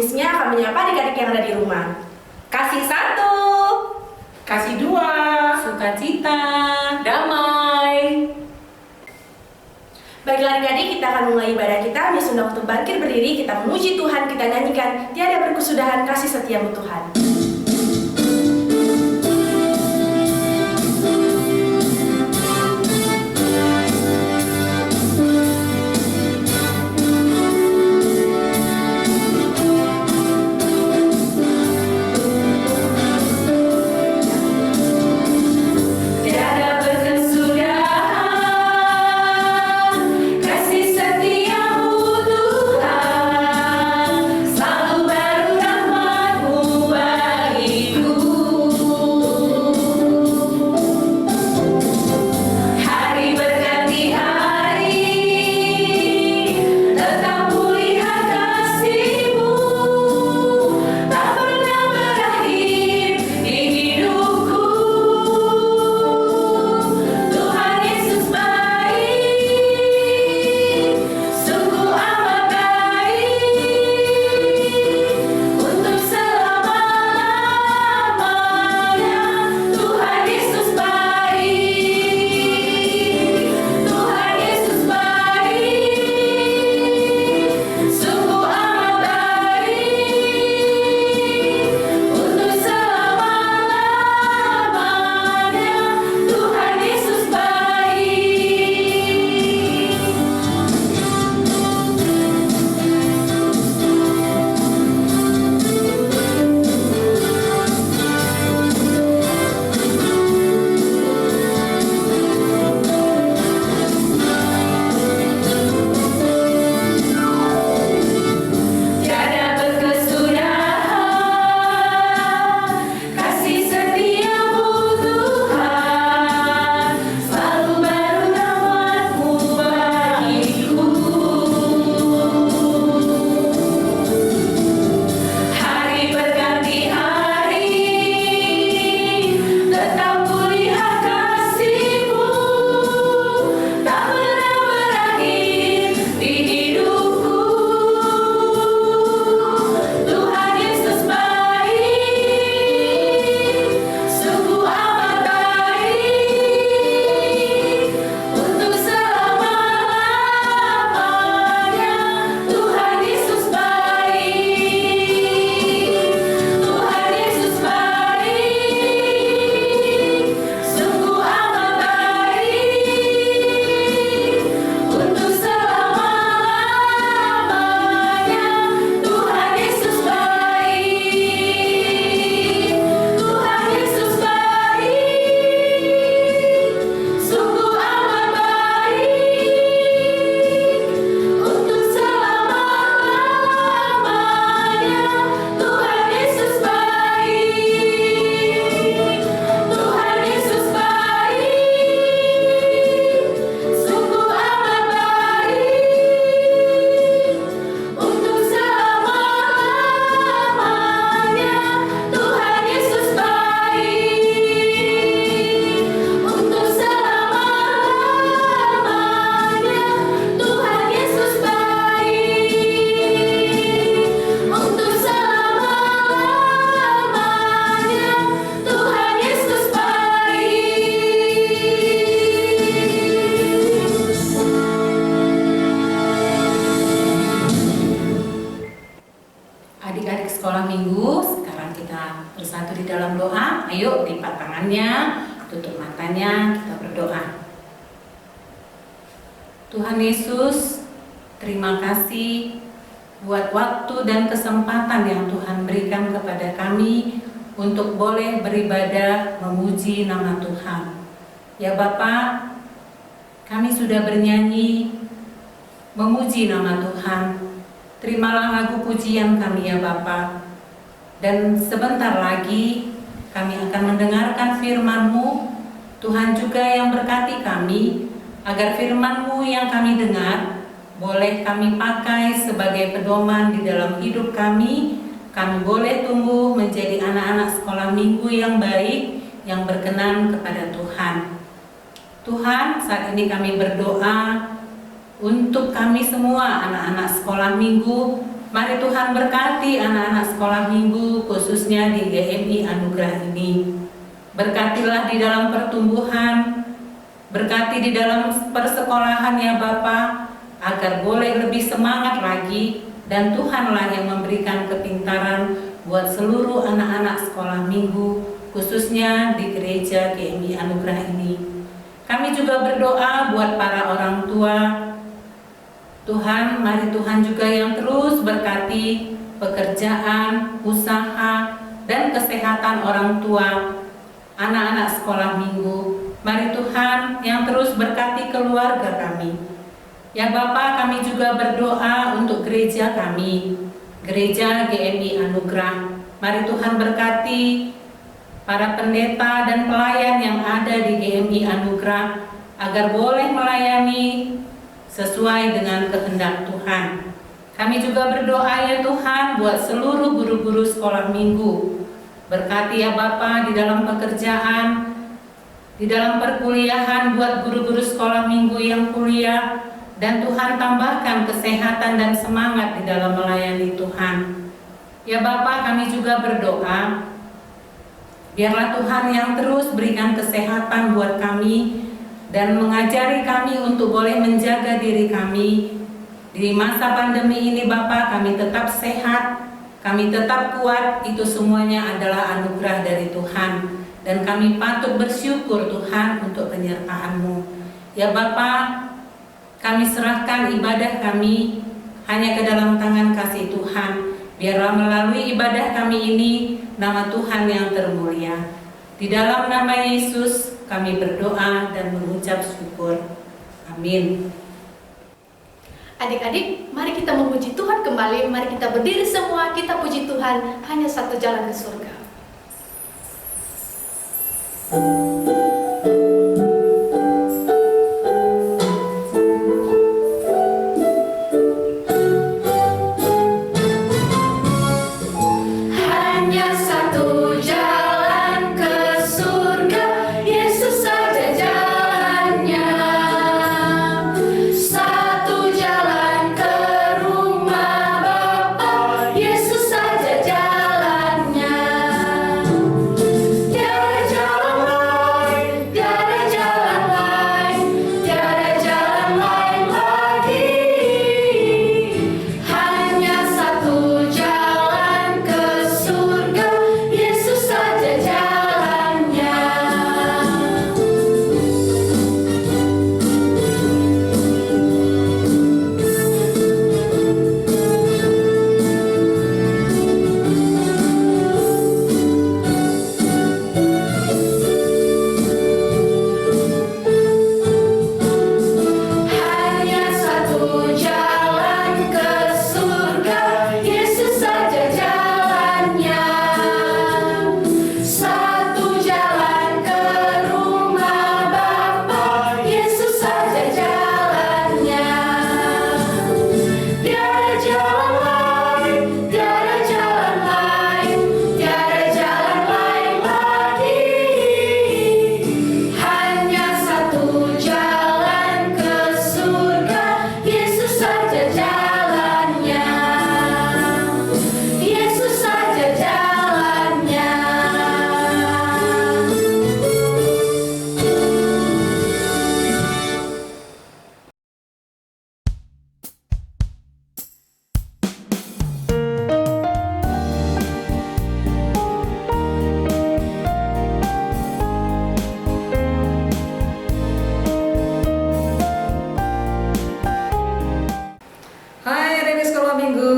Misnya akan menyapa adik-adik yang ada di rumah. Kasih 1, Kasih 2, sukacita, damai. Baiklah adik-adik, kita akan mulai ibadah kita. Mis undang untuk bangkit berdiri, kita memuji Tuhan, kita nyanyikan tiada berkesudahan kasih setiamu Tuhan. adik-adik sekolah minggu, sekarang kita bersatu di dalam doa. Ayo lipat tangannya, tutup matanya, kita berdoa. Tuhan Yesus, terima kasih buat waktu dan kesempatan yang Tuhan berikan kepada kami untuk boleh beribadah memuji nama Tuhan. Ya Bapa, kami sudah bernyanyi memuji nama Tuhan. Terimalah lagu pujian kami ya Bapa. Dan sebentar lagi kami akan mendengarkan firman-Mu. Tuhan juga yang berkati kami, agar firman-Mu yang kami dengar boleh kami pakai sebagai pedoman di dalam hidup kami. Kami boleh tumbuh menjadi anak-anak sekolah minggu yang baik, yang berkenan kepada Tuhan. Tuhan, saat ini kami berdoa untuk kami semua anak-anak sekolah minggu Mari Tuhan berkati anak-anak sekolah minggu khususnya di GMI Anugerah ini. Berkatilah di dalam pertumbuhan, berkati di dalam persekolahan ya Bapa, agar boleh lebih semangat lagi, dan Tuhanlah yang memberikan kepintaran buat seluruh anak-anak sekolah minggu khususnya di gereja GMI Anugerah ini. Kami juga berdoa buat para orang tua. Tuhan, mari Tuhan juga yang terus berkati pekerjaan, usaha, dan kesehatan orang tua, anak-anak sekolah minggu. Mari Tuhan yang terus berkati keluarga kami. Ya Bapa, kami juga berdoa untuk gereja kami, gereja GMI Anugerah. Mari Tuhan berkati para pendeta dan pelayan yang ada di GMI Anugerah, agar boleh melayani sesuai dengan kehendak Tuhan. Kami juga berdoa ya Tuhan buat seluruh guru-guru sekolah minggu. Berkati ya Bapa di dalam pekerjaan, di dalam perkuliahan buat guru-guru sekolah minggu yang kuliah, dan Tuhan tambahkan kesehatan dan semangat di dalam melayani Tuhan. Ya Bapa, kami juga berdoa, biarlah Tuhan yang terus berikan kesehatan buat kami dan mengajari kami untuk boleh menjaga diri kami. Di masa pandemi ini Bapa, kami tetap sehat, kami tetap kuat, itu semuanya adalah anugerah dari Tuhan. Dan kami patut bersyukur Tuhan untuk penyertaan-Mu. Ya Bapa, kami serahkan ibadah kami hanya ke dalam tangan kasih Tuhan. Biarlah melalui ibadah kami ini, nama Tuhan yang termulia. Di dalam nama Yesus kami berdoa dan mengucap syukur. Amin. Adik-adik, mari kita memuji Tuhan kembali. Mari kita berdiri semua, kita puji Tuhan. Hanya satu jalan ke surga.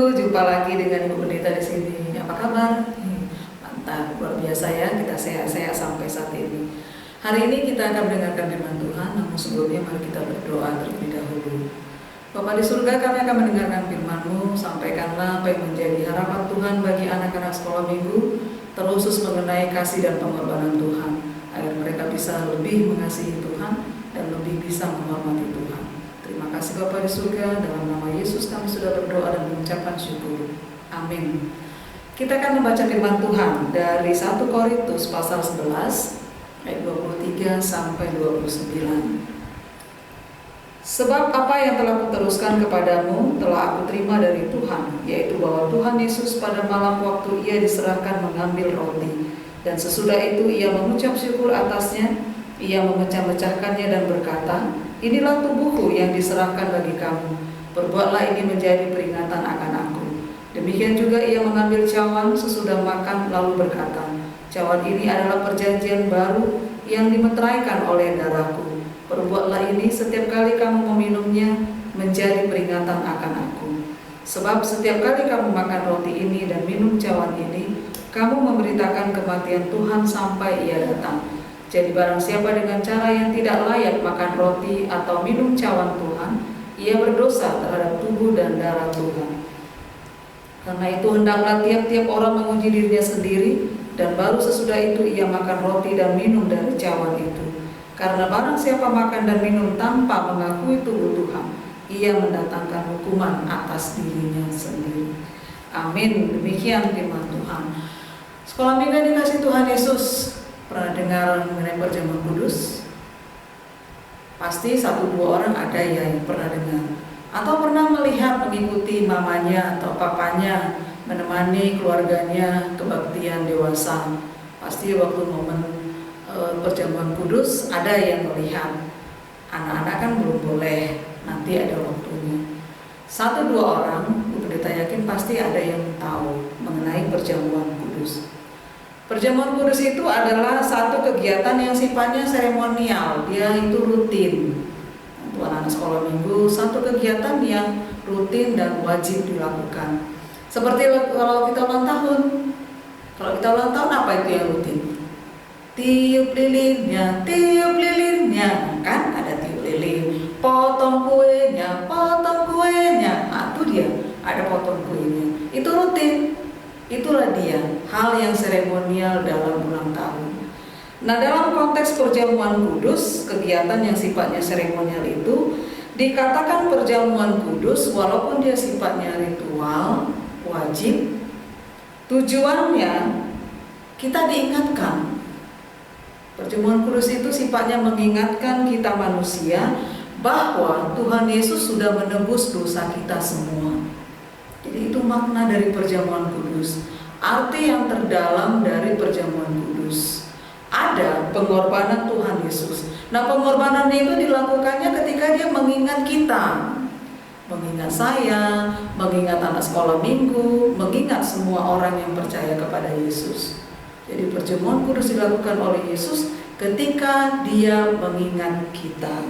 Jumpa lagi dengan Ibu Pendeta di sini. Apa kabar? Mantap, luar biasa ya, kita sehat-sehat sampai saat ini. Hari ini kita akan mendengarkan firman Tuhan, namun sebelumnya mari kita berdoa terlebih dahulu. Bapa di surga, kami akan mendengarkan firman-Mu. Sampaikanlah apa yang menjadi harapan Tuhan bagi anak-anak sekolah minggu, terkhusus mengenai kasih dan pengorbanan Tuhan, agar mereka bisa lebih mengasihi Tuhan dan lebih bisa menghormati Tuhan. Terima kasih Bapa di surga, dalam nama Yesus kami sudah berdoa dan mengucapkan syukur. Amin. Kita akan membaca firman Tuhan dari 1 Korintus pasal 11 ayat 23 sampai 29. 1 Sebab apa yang telah kuteruskan kepadamu telah aku terima dari Tuhan, yaitu bahwa Tuhan Yesus pada malam waktu ia diserahkan mengambil roti, dan sesudah itu ia mengucap syukur atasnya, ia memecah-mecahkannya dan berkata, inilah tubuhku yang diserahkan bagi kamu, perbuatlah ini menjadi peringatan akan aku. Demikian juga ia mengambil cawan sesudah makan lalu berkata, cawan ini adalah perjanjian baru yang dimeteraikan oleh darahku. Perbuatlah ini setiap kali kamu meminumnya menjadi peringatan akan aku. Sebab setiap kali kamu makan roti ini dan minum cawan ini, kamu memberitakan kematian Tuhan sampai ia datang. Jadi barang siapa dengan cara yang tidak layak makan roti atau minum cawan Tuhan, ia berdosa terhadap tubuh dan darah Tuhan. Karena itu hendaklah tiap-tiap orang menguji dirinya sendiri, dan baru sesudah itu ia makan roti dan minum dari cawan itu. Karena barang siapa makan dan minum tanpa mengakui tubuh Tuhan, ia mendatangkan hukuman atas dirinya sendiri. Amin. Demikian firman Tuhan. Sekolah minggu dikasih Tuhan Yesus. Pernah dengar mengenai perjamuan kudus? Pasti 1-2 orang ada ya yang pernah dengar, atau pernah melihat mengikuti mamanya atau papanya menemani keluarganya kebaktian dewasa. Pasti waktu momen perjamuan kudus ada yang melihat. Anak-anak kan belum boleh, nanti ada waktunya. 1-2 orang, Bu Pendeta yakin pasti ada yang tahu mengenai perjamuan kudus. Perjamuan kudus itu adalah satu kegiatan yang sifatnya seremonial, dia itu rutin. Untuk anak-anak sekolah minggu, satu kegiatan yang rutin dan wajib dilakukan. Seperti kalau kita ulang tahun. Kalau kita ulang tahun, apa itu yang rutin? Tiup lilinnya, kan ada tiup lilin. Potong kuenya, nah itu dia, ada potong kuenya. Itu rutin, itulah dia, hal yang seremonial dalam ulang tahun. Nah, dalam konteks perjamuan kudus, kegiatan yang sifatnya seremonial itu dikatakan perjamuan kudus walaupun dia sifatnya ritual, wajib. Tujuannya kita diingatkan. Perjamuan kudus itu sifatnya mengingatkan kita manusia bahwa Tuhan Yesus sudah menebus dosa kita semua. Jadi itu makna dari perjamuan kudus. Arti yang terdalam dari perjamuan kudus. Ada pengorbanan Tuhan Yesus. Nah, pengorbanan itu dilakukannya ketika dia mengingat kita. Mengingat saya, mengingat anak sekolah minggu, mengingat semua orang yang percaya kepada Yesus. Jadi perjamuan kudus dilakukan oleh Yesus ketika dia mengingat kita.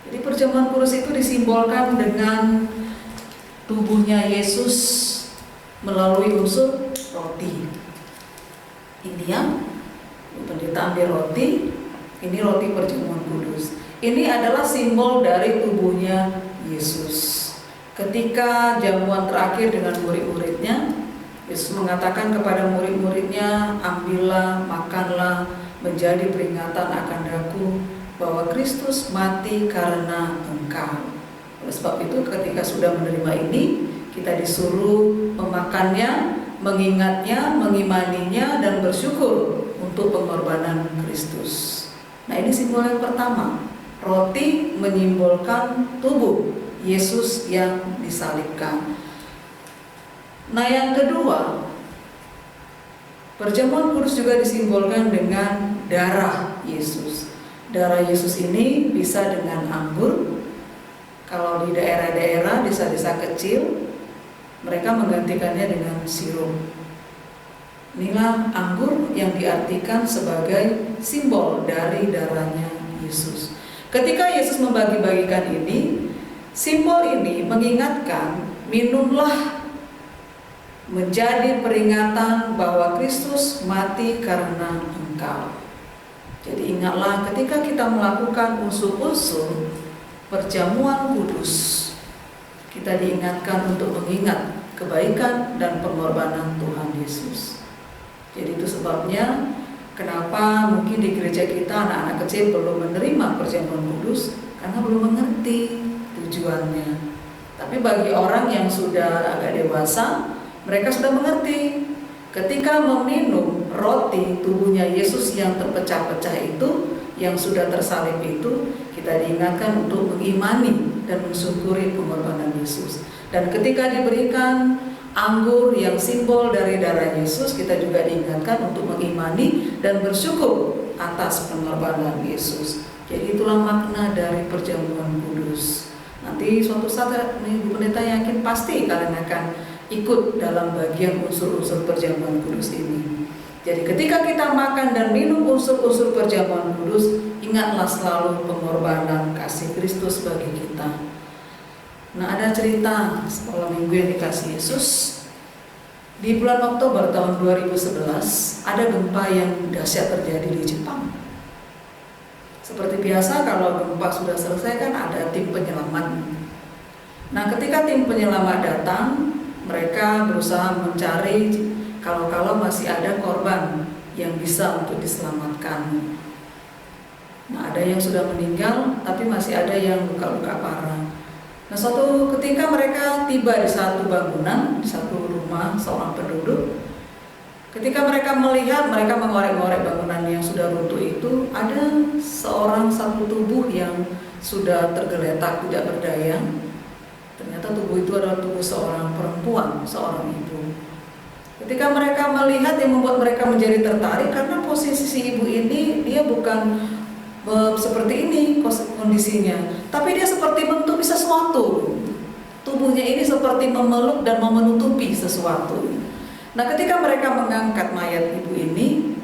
Jadi perjamuan kudus itu disimbolkan dengan tubuhnya Yesus melalui unsur roti. Ini yang pendeta ambil roti, ini roti perjamuan kudus. Ini adalah simbol dari tubuhnya Yesus. Ketika jamuan terakhir dengan murid-muridnya, Yesus mengatakan kepada murid-muridnya, ambillah, makanlah, menjadi peringatan akan aku bahwa Kristus mati karena engkau. Oleh sebab itu ketika sudah menerima ini, kita disuruh memakannya, mengingatnya, mengimaninya, dan bersyukur untuk pengorbanan Kristus. Nah, ini simbol yang pertama. Roti menyimbolkan tubuh Yesus yang disalibkan. Nah, yang kedua, perjamuan kudus juga disimbolkan dengan darah Yesus. Darah Yesus ini bisa dengan anggur. Kalau di daerah-daerah, desa-desa kecil, mereka menggantikannya dengan sirup. Inilah anggur yang diartikan sebagai simbol dari darahnya Yesus. Ketika Yesus membagi-bagikan ini, simbol ini mengingatkan, minumlah, menjadi peringatan bahwa Kristus mati karena engkau. Jadi ingatlah ketika kita melakukan unsur-unsur perjamuan kudus, kita diingatkan untuk mengingat kebaikan dan pengorbanan Tuhan Yesus. Jadi itu sebabnya kenapa mungkin di gereja kita anak-anak kecil belum menerima perjamuan kudus, karena belum mengerti tujuannya. Tapi bagi orang yang sudah agak dewasa, mereka sudah mengerti. Ketika meminum roti tubuhnya Yesus yang terpecah-pecah itu, yang sudah tersalib itu, kita diingatkan untuk mengimani dan mensyukuri pengorbanan Yesus. Dan ketika diberikan anggur yang simbol dari darah Yesus, kita juga diingatkan untuk mengimani dan bersyukur atas pengorbanan Yesus. Jadi itulah makna dari perjamuan kudus. Nanti suatu saat Ibu Pendeta yakin pasti kalian akan ikut dalam bagian unsur-unsur perjamuan kudus ini. Jadi ketika kita makan dan minum unsur-unsur perjamuan kudus, ingatlah selalu pengorbanan kasih Kristus bagi kita. Nah, ada cerita sekolah minggu yang dikasih Yesus. Di bulan Oktober tahun 2011, ada gempa yang dahsyat terjadi di Jepang. Seperti biasa kalau gempa sudah selesai kan ada tim penyelamat. Nah, ketika tim penyelamat datang, mereka berusaha mencari kalau masih ada korban yang bisa untuk diselamatkan. Nah, ada yang sudah meninggal, tapi masih ada yang luka-luka parah. Nah, suatu ketika mereka tiba di satu bangunan, di satu rumah seorang penduduk. Ketika mereka melihat, mereka mengorek-ngorek bangunan yang sudah runtuh itu, ada satu tubuh yang sudah tergeletak, tidak berdaya. Ternyata tubuh itu adalah tubuh seorang perempuan, seorang ibu. Ketika mereka melihat, yang membuat mereka menjadi tertarik karena posisi si ibu ini, dia bukan seperti ini kondisinya, tapi dia seperti menutupi sesuatu. Tubuhnya ini seperti memeluk dan menutupi sesuatu. Nah, ketika mereka mengangkat mayat ibu ini,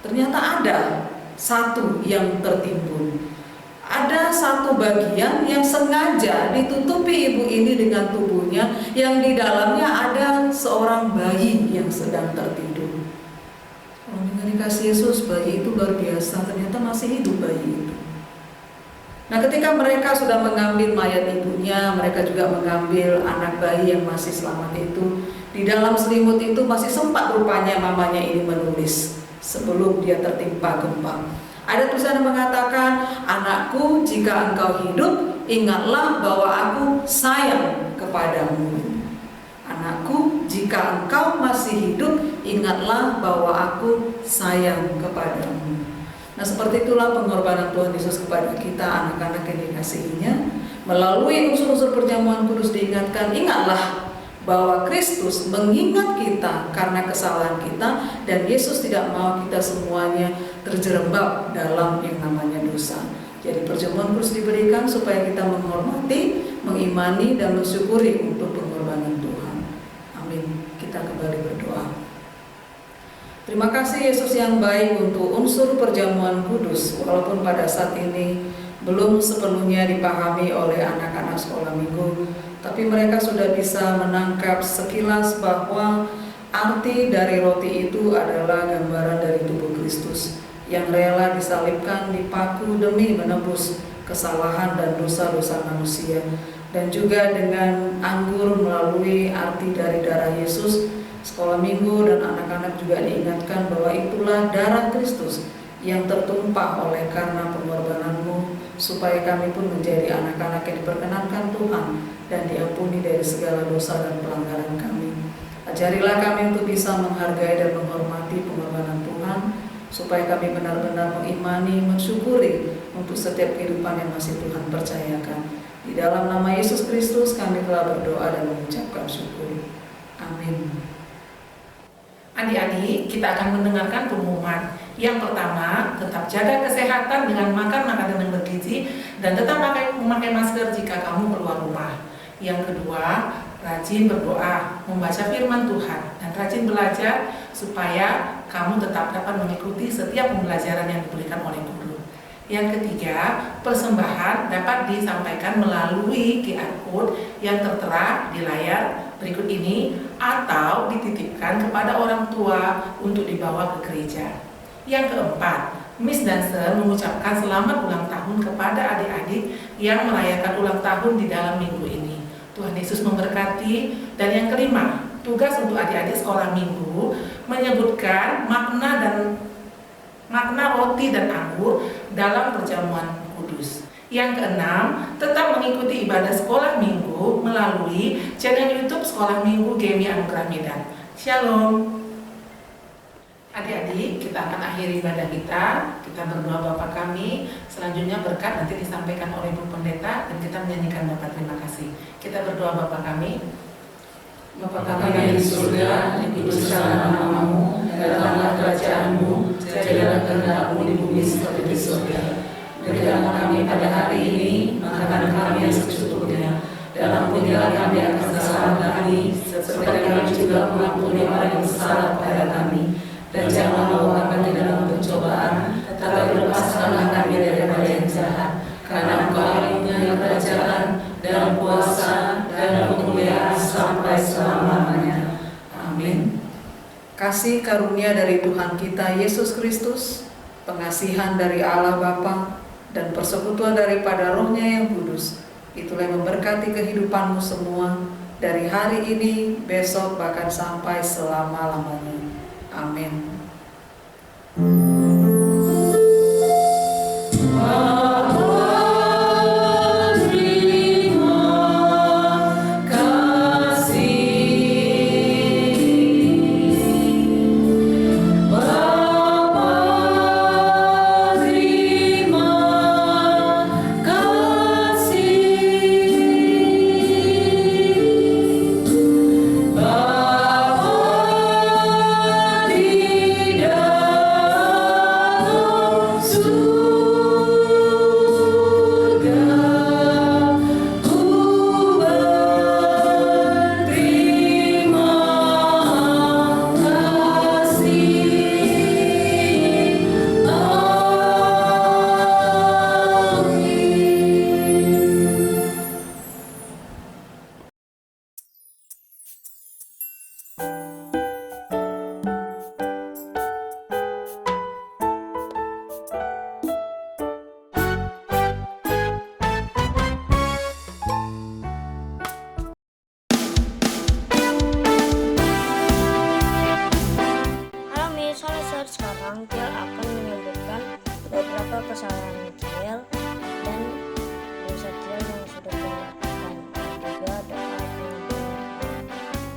ternyata ada satu yang tertimbun. Ada satu bagian yang sengaja ditutupi ibu ini dengan tubuhnya, yang di dalamnya ada seorang bayi yang sedang tertidur. Dengan dikasih Yesus, bayi itu luar biasa, ternyata masih hidup bayi itu. Nah, ketika mereka sudah mengambil mayat ibunya, mereka juga mengambil anak bayi yang masih selamat itu. Di dalam selimut itu masih sempat rupanya mamanya ini menulis sebelum dia tertimpa gempa. Ada tulisan yang mengatakan, "Anakku, jika engkau hidup, ingatlah bahwa aku sayang kepadamu. Anakku, jika engkau masih hidup, ingatlah bahwa aku sayang kepadamu." Nah, seperti itulah pengorbanan Tuhan Yesus kepada kita, anak-anak yang dikasihinya. Melalui unsur-unsur perjamuan kudus diingatkan, ingatlah bahwa Kristus mengingat kita karena kesalahan kita, dan Yesus tidak mau kita semuanya terjerembab dalam yang namanya dosa. Jadi perjamuan kudus diberikan supaya kita menghormati, mengimani, dan mensyukuri untuk pengorbanan Tuhan. Amin. Kita kembali berdoa. Terima kasih Yesus yang baik untuk unsur perjamuan kudus, walaupun pada saat ini belum sepenuhnya dipahami oleh anak-anak sekolah minggu, tapi mereka sudah bisa menangkap sekilas bahwa arti dari roti itu adalah gambaran dari tubuh Kristus yang rela disalibkan, dipaku demi menebus kesalahan dan dosa-dosa manusia. Dan juga dengan anggur melalui arti dari darah Yesus, sekolah minggu dan anak-anak juga diingatkan bahwa itulah darah Kristus yang tertumpah oleh karena pengorbananmu, supaya kami pun menjadi anak-anak yang diperkenankan Tuhan dan diampuni dari segala dosa dan pelanggaran kami. Ajarilah kami untuk bisa menghargai dan menghormati pengorbanan Tuhan, supaya kami benar-benar mengimani, mensyukuri untuk setiap kehidupan yang masih Tuhan percayakan. Di dalam nama Yesus Kristus kami telah berdoa dan mengucapkan syukur. Amin. Adik-adik, kita akan mendengarkan pengumuman. Yang pertama, tetap jaga kesehatan dengan makan makanan yang bergizi dan tetap memakai masker jika kamu keluar rumah. Yang kedua, rajin berdoa, membaca firman Tuhan, dan rajin belajar supaya kamu tetap dapat mengikuti setiap pembelajaran yang diberikan oleh guru. Yang ketiga, persembahan dapat disampaikan melalui QR Code yang tertera di layar berikut ini atau dititipkan kepada orang tua untuk dibawa ke gereja. Yang keempat, Miss Dancer mengucapkan selamat ulang tahun kepada adik-adik yang merayakan ulang tahun di dalam minggu ini. Tuhan Yesus memberkati. Dan yang kelima, tugas untuk adik-adik sekolah minggu menyebutkan makna roti dan anggur dalam perjamuan kudus. Yang keenam, tetap mengikuti ibadah sekolah minggu melalui channel YouTube Sekolah Minggu GMI Anugerah Medan. Shalom. adik-adik, kita akan akhiri ibadah kita. Kita berdoa Bapa kami. Selanjutnya berkat nanti disampaikan oleh Ibu Pendeta dan kita menyanyikan Bapa terima kasih. Kita berdoa Bapa kami. Bapa kami yang di surga, dikuduskanlah namamu, datanglah kerajaanmu, jadilah kehendak-Mu di bumi seperti di surga. Berikanlah kami pada hari ini makanan kami yang secukupnya, dan ampunilah kami akan kesalahan kami, seperti kami juga mengampuni orang yang bersalah kepada kami. Dan jangan bawa kami dalam pencobaan, tetapi lepaskanlah kami daripada yang jahat. Karena Engkau punya kerajaan dan kuasa dan kemuliaan sampai selama-lamanya. Amin. Kasih karunia dari Tuhan kita Yesus Kristus, pengasihan dari Allah Bapa, dan persekutuan daripada Roh-Nya yang kudus, itulah yang memberkati kehidupanmu semua dari hari ini, besok, bahkan sampai selama-lamanya. Amin. Sekarang Kiel akan menyebutkan beberapa kesalahan Kiel dan dosa Kiel yang sudah dilakukan, dan juga doa pengampunan.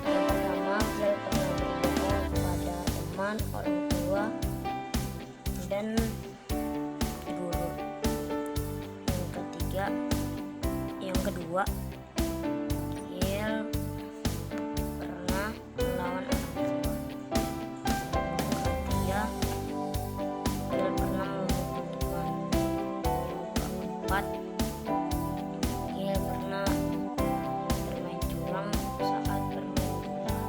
Yang pertama, Kiel pernah berdoa kepada teman, orang tua, dan guru. Yang kedua, Kiel pernah melawan orang tua. Kiel pernah menghukum Tuhan. Yang keempat, Kiel pernah bermain curang saat bermain bola.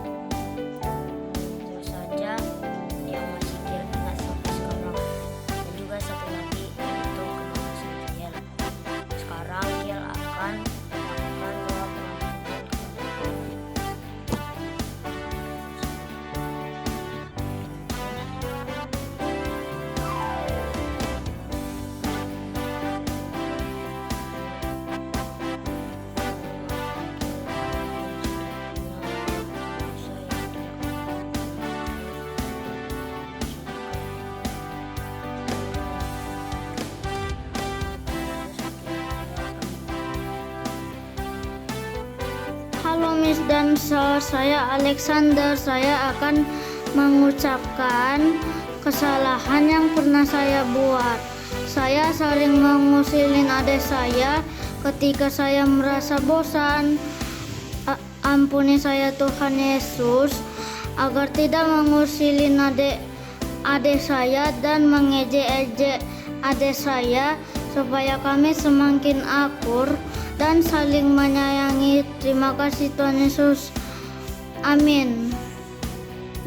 Itu saja yang masih Kiel ingat sampai sekarang. Dan juga satu lagi, yaitu kemalasan Kiel. Sekarang Kiel akan melakukan doa pengampunan kepada Tuhan. Halo Miss dan Sir, saya Alexander. Saya akan mengucapkan kesalahan yang pernah saya buat. Saya sering mengusilin adik saya ketika saya merasa bosan. Ampuni saya Tuhan Yesus agar tidak mengusilin adik saya dan mengejek-ejek adik saya, supaya kami semakin akur dan saling menyayangi. Terima kasih Tuhan Yesus. Amin.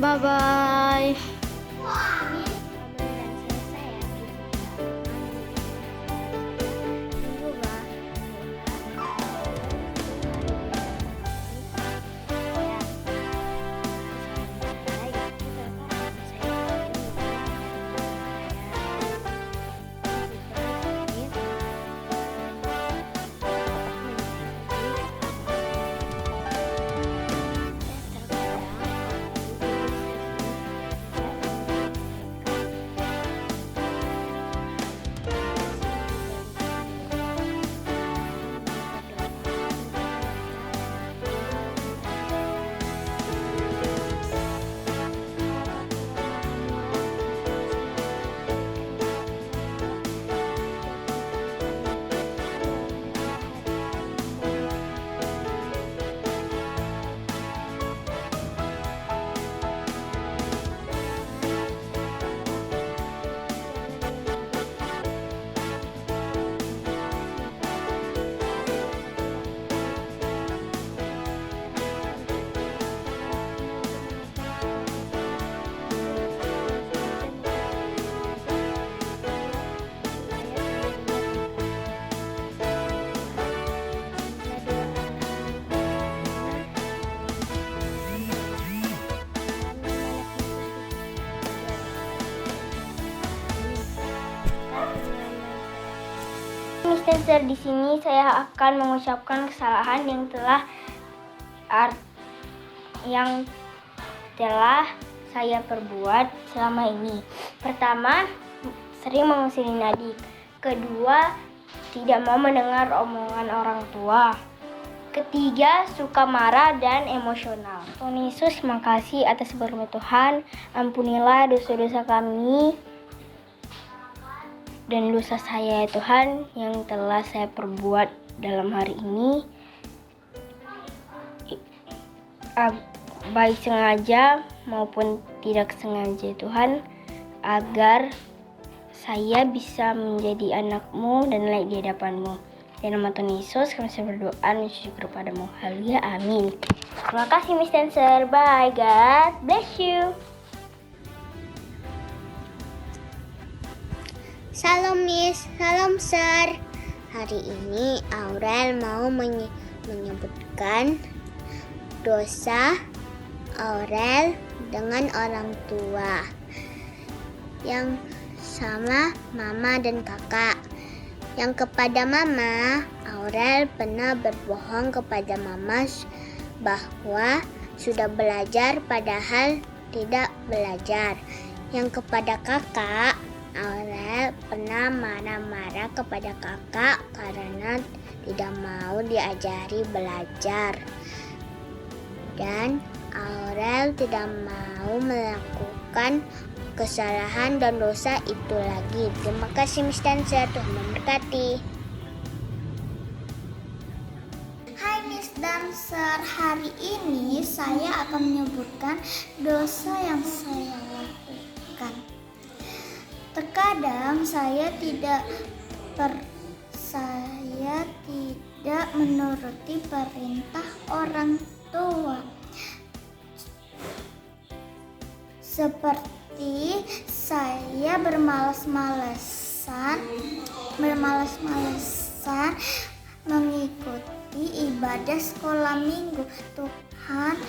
Bye-bye. Miss Dancer, di sini saya akan mengucapkan kesalahan yang telah saya perbuat selama ini. Pertama, sering mengusir adik. Kedua, tidak mau mendengar omongan orang tua. Ketiga, suka marah dan emosional. Tuhan Yesus, makasih atas berkat Tuhan. Ampunilah dosa-dosa kami dan dosa saya, Tuhan, yang telah saya perbuat dalam hari ini. Baik sengaja maupun tidak sengaja, Tuhan, agar saya bisa menjadi anak-Mu dan layak di hadapan-Mu. Dalam nama Tuhan Yesus kami berdoa dan syukur padamu. Haleluya, amin. Terima kasih Miss Dancer. Bye, God bless you. Salam Miss, salam Sir. Hari ini Aurel mau menyebutkan dosa Aurel dengan orang tua yang sama mama dan kakak. Yang kepada mama, Aurel pernah berbohong kepada mama bahwa sudah belajar padahal tidak belajar. Yang kepada kakak, Aurel pernah marah-marah kepada kakak karena tidak mau diajari belajar. Dan Aurel tidak mau melakukan kesalahan dan dosa itu lagi. Terima kasih Miss Dancer, Tuhan memberkati. Hai Miss Dancer, hari ini saya akan menyebutkan dosa yang saya lakukan. Terkadang saya tidak menuruti perintah orang tua. Seperti saya bermalas-malasan mengikuti ibadah sekolah minggu. Tuhan,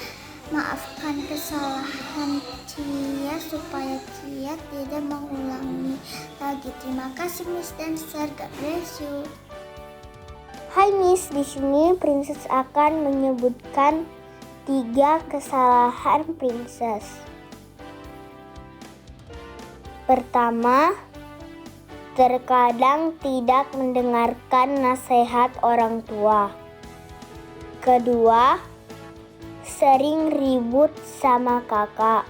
maafkan kesalahan Cia supaya Cia tidak mengulangi lagi. Terima kasih Miss Dancer, God bless you. Hai Miss, di sini Princess akan menyebutkan 3 kesalahan Princess. Pertama, terkadang tidak mendengarkan nasihat orang tua. Kedua, sering ribut sama kakak.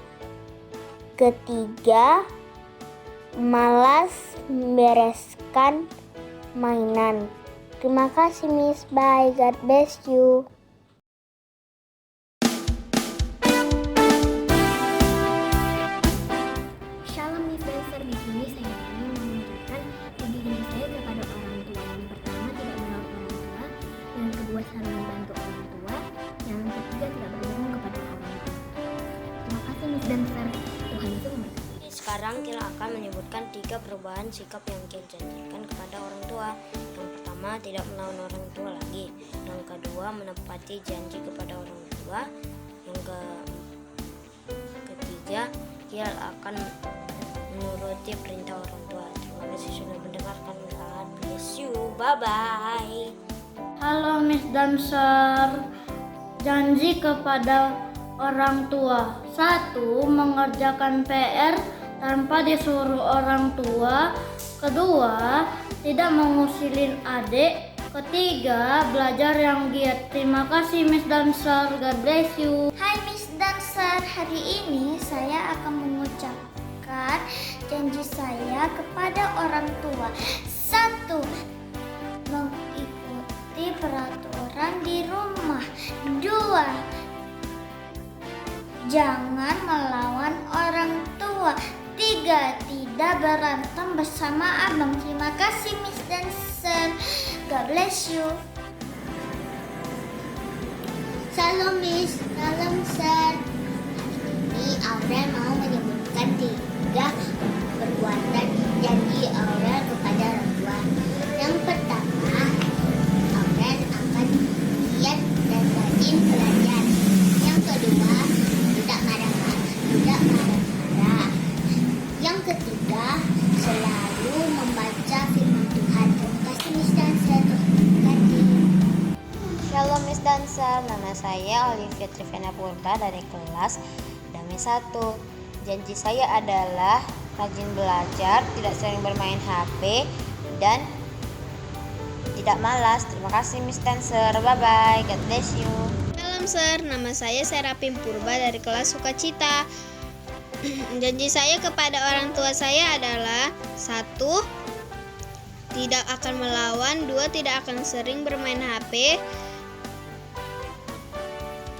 Ketiga, malas membereskan mainan. Terima kasih Miss, bye, God bless you. Shalom Miss Dancer, di sini saya ingin menunjukkan kegiatan saya kepada orang tua. Yang pertama, tidak menolak orang tua. Yang kedua, saling membantu orang tua. Yang ketiga, tidak berbohong kepada orang tua. Terima kasih Miss Dancer. Tuhan Yesus memberkati. Sekarang kita akan menyebutkan 3 perubahan sikap yang kita janjikan kepada orang tua. Yang pertama, tidak melawan orang tua lagi. Yang kedua, menepati janji kepada orang tua. Yang ketiga, kita akan menuruti perintah orang tua. Terima kasih sudah mendengarkan. God bless you. Bye-bye. Halo Miss Dancer, janji kepada orang tua. 1. Mengerjakan PR tanpa disuruh orang tua. Kedua, tidak mengusilin adik. Ketiga, belajar yang giat. Terima kasih Miss Dancer, God bless you. Hai Miss Dancer, hari ini saya akan mengucapkan janji saya kepada orang tua. 1. Mengikuti peraturan di rumah. 2. Jangan melawan orang tua. 3. Tidak berantem bersama abang. Terima kasih Miss Dancer, God bless you. Salam Miss, salam Sir. Hari ini Aurel mau menyebutkan 3 perbuatan janji Aurel kepada orang tua. Yang pertama, Aurel akan giat dan rajin belajar. Yang kedua, tidak marah-marah. Yang ketiga, selalu membaca firman Tuhan. Terima kasih Miss Dan. Dancer. Nama saya Olivia Trivena Purba dari kelas Damai 1. Janji saya adalah rajin belajar, tidak sering bermain HP, dan tidak malas. Terima kasih Miss Dancer. Bye bye. God bless you. Salam Sir, nama saya Serapim Purba dari kelas Sukacita. Janji saya kepada orang tua saya adalah 1. Tidak akan melawan. 2. Tidak akan sering bermain HP.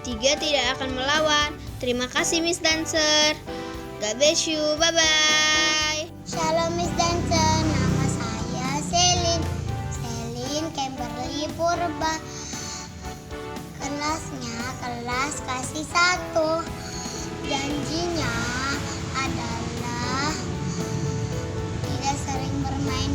3. Tidak akan melawan. Terima kasih Miss Dancer. God bless you. Bye bye. Shalom Miss Dancer, nama saya Selin Kimberly Purba. Kelasnya kelas kasih 1. Janjinya adalah tidak sering bermain